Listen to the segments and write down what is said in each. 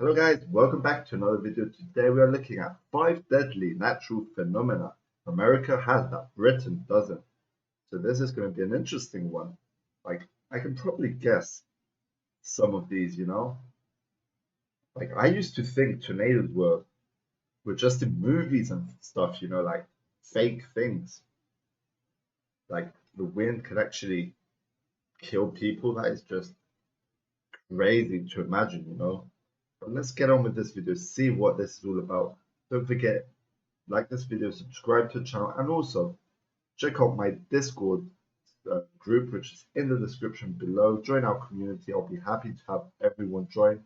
Hello guys, welcome back to another video. Today we are looking at 5 deadly natural phenomena America has that Britain doesn't. So this is going to be an interesting one. Like, I can probably guess some of these. Like, I used to think tornadoes were just in movies and stuff, like fake things. Like, the wind could actually kill people. That is just crazy to imagine. But let's get on with this video, see what this is all about. Don't forget, like this video, subscribe to the channel, and also check out my Discord group, which is in the description below. Join our community. I'll be happy to have everyone join.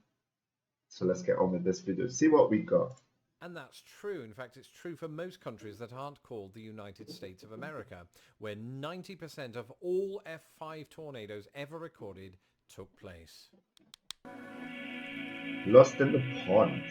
So let's get on with this video, see what we got. And that's true. In fact, it's true for most countries that aren't called the United States of America, where 90% of all F5 tornadoes ever recorded took place. Lost in the Pond.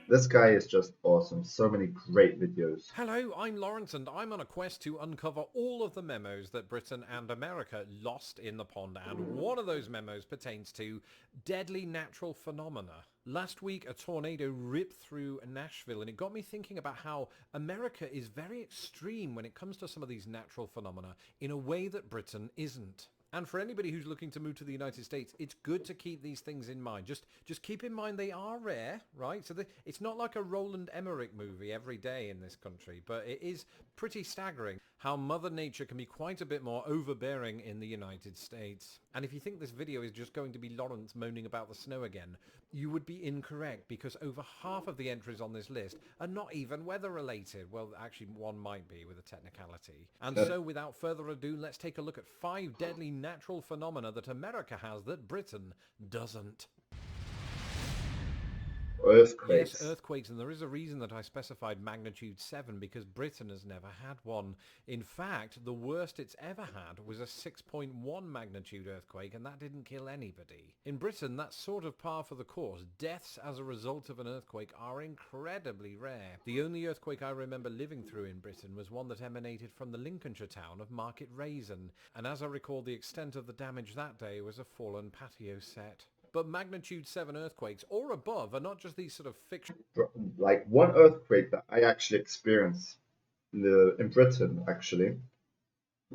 This guy is just awesome. So many great videos. Hello, I'm Lawrence, and I'm on a quest to uncover all of the memos that Britain and America lost in the pond, and one of those memos pertains to deadly natural phenomena. Last week, a tornado ripped through Nashville, and it got me thinking about how America is very extreme when it comes to some of these natural phenomena in a way that Britain isn't. And for anybody who's looking to move to the United States, it's good to keep these things in mind. Just keep in mind they are rare, right? So it's not like a Roland Emmerich movie every day in this country, but it is pretty staggering how Mother Nature can be quite a bit more overbearing in the United States. And if you think this video is just going to be Lawrence moaning about the snow again, you would be incorrect, because over half of the entries on this list are not even weather related. Well, actually one might be with a technicality. And so without further ado, let's take a look at 5 deadly natural phenomena that America has that Britain doesn't. Earthquakes. Yes, earthquakes, and there is a reason that I specified magnitude 7, because Britain has never had one. In fact, the worst it's ever had was a 6.1 magnitude earthquake, and that didn't kill anybody. In Britain, that's sort of par for the course. Deaths as a result of an earthquake are incredibly rare. The only earthquake I remember living through in Britain was one that emanated from the Lincolnshire town of Market Raisin, and as I recall, the extent of the damage that day was a fallen patio set. But magnitude 7 earthquakes or above are not just these sort of fiction. Like one earthquake that I actually experienced in Britain, actually.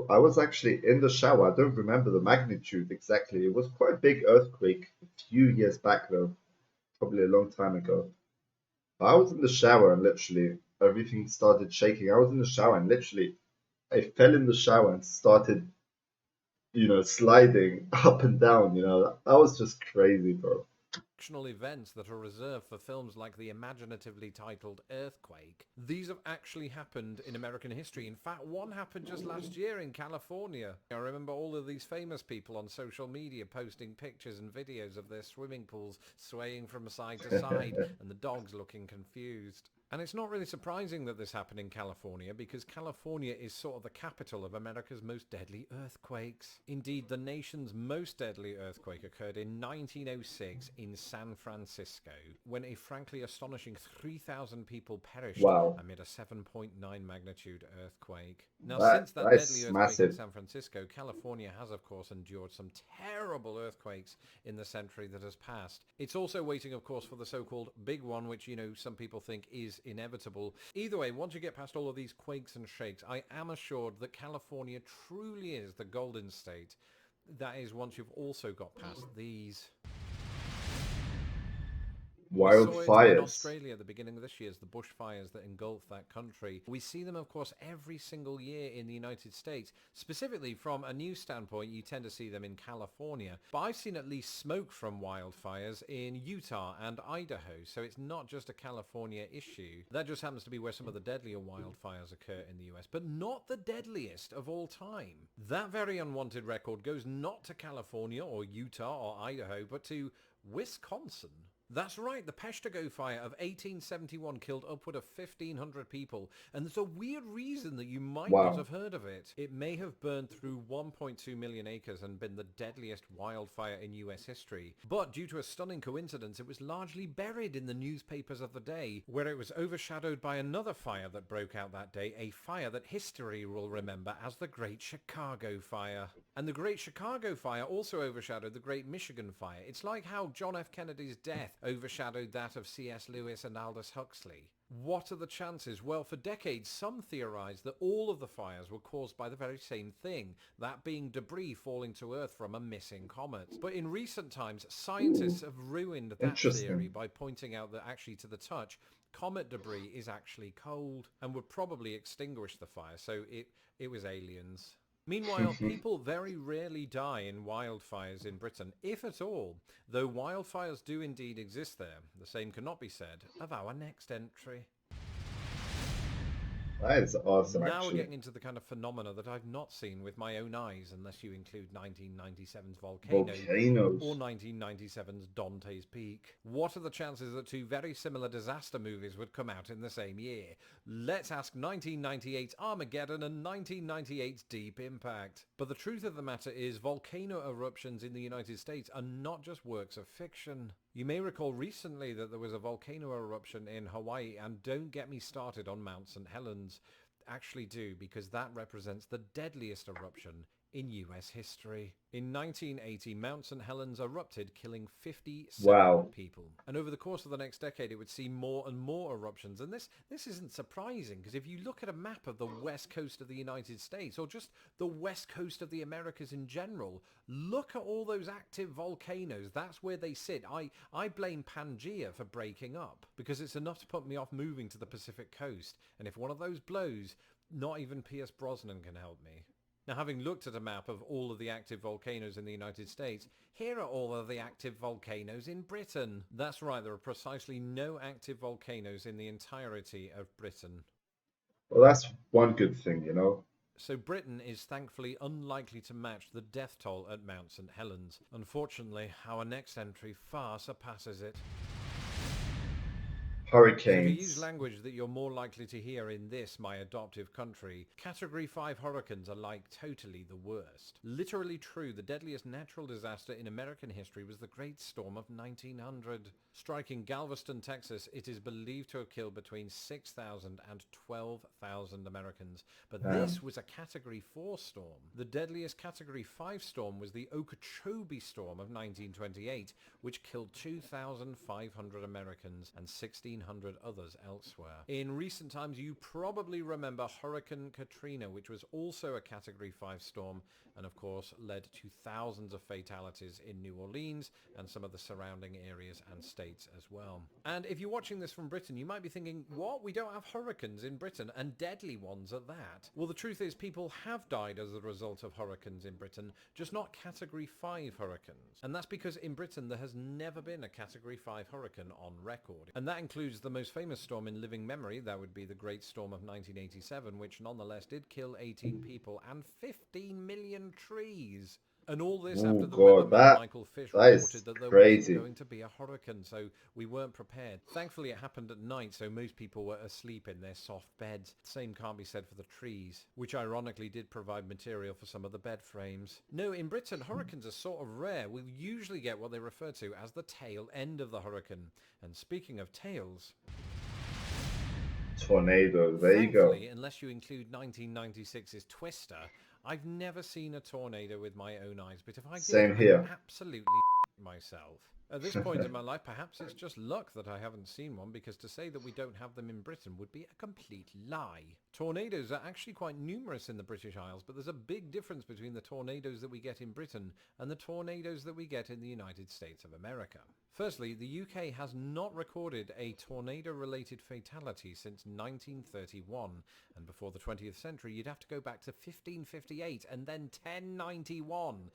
I was actually in the shower. I don't remember the magnitude exactly. It was quite a big earthquake a few years back, though, probably a long time ago. I was in the shower and literally everything started shaking. I was in the shower and literally I fell in the shower and started, sliding up and down. That was just crazy, bro. Fictional events that are reserved for films like the imaginatively titled Earthquake. These have actually happened in American history. In fact, one happened just last year in California. I remember all of these famous people on social media posting pictures and videos of their swimming pools swaying from side to side and the dogs looking confused. And it's not really surprising that this happened in California, because California is sort of the capital of America's most deadly earthquakes. Indeed, the nation's most deadly earthquake occurred in 1906 in San Francisco, when a frankly astonishing 3,000 people perished Wow, amid a 7.9 magnitude earthquake. Now, that since that deadly that's earthquake in massive. San Francisco, California has, of course, endured some terrible earthquakes in the century that has passed. It's also waiting, of course, for the so-called big one, which, some people think is inevitable. Either way, once you get past all of these quakes and shakes, I am assured that California truly is the golden state. That is, once you've also got past these. We saw it in Wildfires. Australia at the beginning of this year, as the bushfires that engulfed that country. We see them, of course, every single year in the United States. Specifically, from a news standpoint, you tend to see them in California. But I've seen at least smoke from wildfires in Utah and Idaho, so it's not just a California issue. That just happens to be where some of the deadlier wildfires occur in the US, but not the deadliest of all time. That very unwanted record goes not to California or Utah or Idaho, but to Wisconsin. That's right, the Peshtigo fire of 1871 killed upward of 1,500 people, and there's a weird reason that you might not Wow. have heard of it. It may have burned through 1.2 million acres and been the deadliest wildfire in US history. But due to a stunning coincidence, it was largely buried in the newspapers of the day, where it was overshadowed by another fire that broke out that day, a fire that history will remember as the Great Chicago Fire. And the Great Chicago Fire also overshadowed the Great Michigan Fire. It's like how John F. Kennedy's death overshadowed that of C.S. Lewis and Aldous Huxley. What are the chances? Well, for decades, some theorized that all of the fires were caused by the very same thing, that being debris falling to Earth from a missing comet. But in recent times, scientists have ruined that theory Interesting. by pointing out that actually to the touch, comet debris is actually cold and would probably extinguish the fire, so it was aliens. Meanwhile, people very rarely die in wildfires in Britain, if at all, though wildfires do indeed exist there. The same cannot be said of our next entry. That is awesome, Now we're actually. getting into the kind of phenomena that I've not seen with my own eyes, unless you include 1997's Volcano or Volcanoes. 1997's Dante's Peak. What are the chances that two very similar disaster movies would come out in the same year? Let's ask 1998's Armageddon and 1998's Deep Impact. But the truth of the matter is, volcano eruptions in the United States are not just works of fiction. You may recall recently that there was a volcano eruption in Hawaii, and don't get me started on Mount St. Helens. Actually do, because that represents the deadliest eruption in US history. In 1980, Mount St. Helens erupted, killing 57 Wow. people. And over the course of the next decade, it would see more and more eruptions. And this isn't surprising, because if you look at a map of the west coast of the United States, or just the west coast of the Americas in general, look at all those active volcanoes. That's where they sit. I blame Pangea for breaking up, because it's enough to put me off moving to the Pacific coast. And if one of those blows, not even Pierce Brosnan can help me. Now, having looked at a map of all of the active volcanoes in the United States, here are all of the active volcanoes in Britain. That's right, there are precisely no active volcanoes in the entirety of Britain. Well, that's one good thing, you know. So Britain is thankfully unlikely to match the death toll at Mount St. Helens. Unfortunately, our next entry far surpasses it. So to use Hurricanes. language that you're more likely to hear in this, my adoptive country, Category 5 hurricanes are like totally the worst. Literally true, the deadliest natural disaster in American history was the Great Storm of 1900. Striking Galveston, Texas, it is believed to have killed between 6,000 and 12,000 Americans. But Damn. this was a Category 4 storm. The deadliest Category 5 storm was the Okeechobee Storm of 1928, which killed 2,500 Americans and 1,600 others elsewhere. In recent times, you probably remember Hurricane Katrina, which was also a Category 5 storm and of course led to thousands of fatalities in New Orleans and some of the surrounding areas and states as well. And if you're watching this from Britain, you might be thinking, what? We don't have hurricanes in Britain, and deadly ones at that. Well, the truth is people have died as a result of hurricanes in Britain, just not Category 5 hurricanes. And that's because in Britain there has never been a Category 5 hurricane on record. And that includes the most famous storm in living memory, that would be the Great Storm of 1987, which nonetheless did kill 18 people and 15 million trees. And all this Oh after the God, weatherman Michael Fish that is reported that there wasn't crazy. going to be a hurricane, so we weren't prepared. Thankfully it happened at night, so most people were asleep in their soft beds. Same can't be said for the trees, which ironically did provide material for some of the bed frames. No, in Britain hurricanes are sort of rare. We usually get what they refer to as the tail end of the hurricane. And speaking of tails, Tornadoes. There you go. thankfully, unless you include 1996's Twister, I've never seen a tornado with my own eyes, but if I did, Same I'd here. absolutely myself. At this point in my life, perhaps it's just luck that I haven't seen one, because to say that we don't have them in Britain would be a complete lie. Tornadoes are actually quite numerous in the British Isles, but there's a big difference between the tornadoes that we get in Britain and the tornadoes that we get in the United States of America. Firstly, the UK has not recorded a tornado-related fatality since 1931, and before the 20th century you'd have to go back to 1558 and then 1091.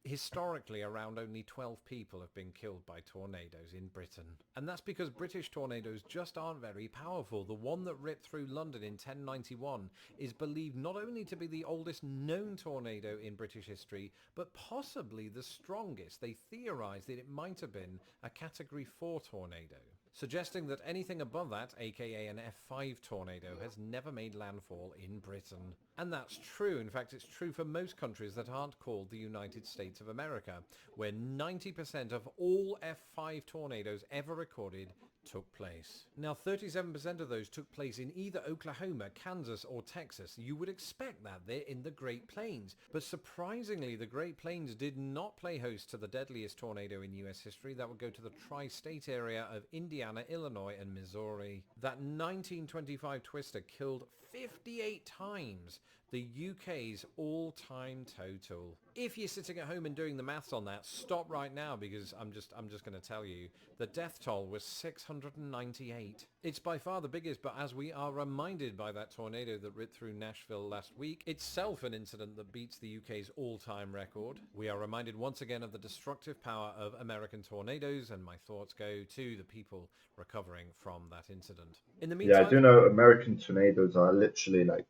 Historically, around only 12 people have been killed by tornadoes in Britain. And that's because British tornadoes just aren't very powerful. The one that ripped through London in 1091 is believed not only to be the oldest known tornado in British history, but possibly the strongest. They theorised that it might have been a Category 4 tornado, suggesting that anything above that, aka an F5 tornado, has never made landfall in Britain. And that's true. In fact, it's true for most countries that aren't called the United States of America, where 90% of all F5 tornadoes ever recorded took place. Now, 37% of those took place in either Oklahoma, Kansas, or Texas. You would expect that they're in the Great Plains. But surprisingly, the Great Plains did not play host to the deadliest tornado in US history. That would go to the tri-state area of Indiana, Illinois, and Missouri. That 1925 twister killed 58 times the UK's all-time total. If you're sitting at home and doing the maths on that, stop right now, because I'm just going to tell you the death toll was 698. It's by far the biggest, but as we are reminded by that tornado that ripped through Nashville last week, itself an incident that beats the UK's all-time record, we are reminded once again of the destructive power of American tornadoes, and my thoughts go to the people recovering from that incident. In the Yeah, I do meantime, know American tornadoes are literally like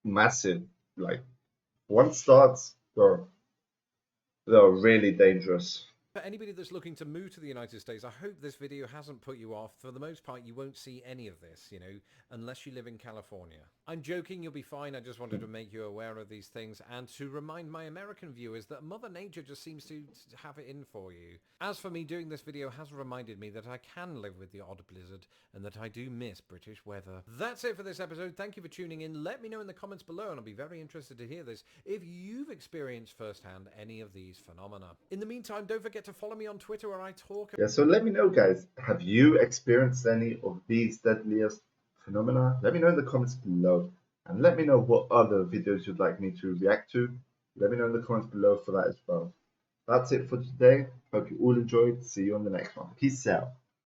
massive. Like once starts, they're really dangerous. for anybody that's looking to move to the United States, I hope this video hasn't put you off. For the most part, you won't see any of this, unless you live in California. I'm joking, you'll be fine. I just wanted to make you aware of these things and to remind my American viewers that Mother Nature just seems to have it in for you. As for me, doing this video has reminded me that I can live with the odd blizzard and that I do miss British weather. That's it for this episode. Thank you for tuning in. Let me know in the comments below, and I'll be very interested to hear this, if you've experienced firsthand any of these phenomena. In the meantime, don't forget to follow me on Twitter where I talk. Yeah, so let me know, guys. Have you experienced any of these deadliest phenomena? Let me know in the comments below. And let me know what other videos you'd like me to react to. Let me know in the comments below for that as well. That's it for today. Hope you all enjoyed. See you on the next one. Peace out.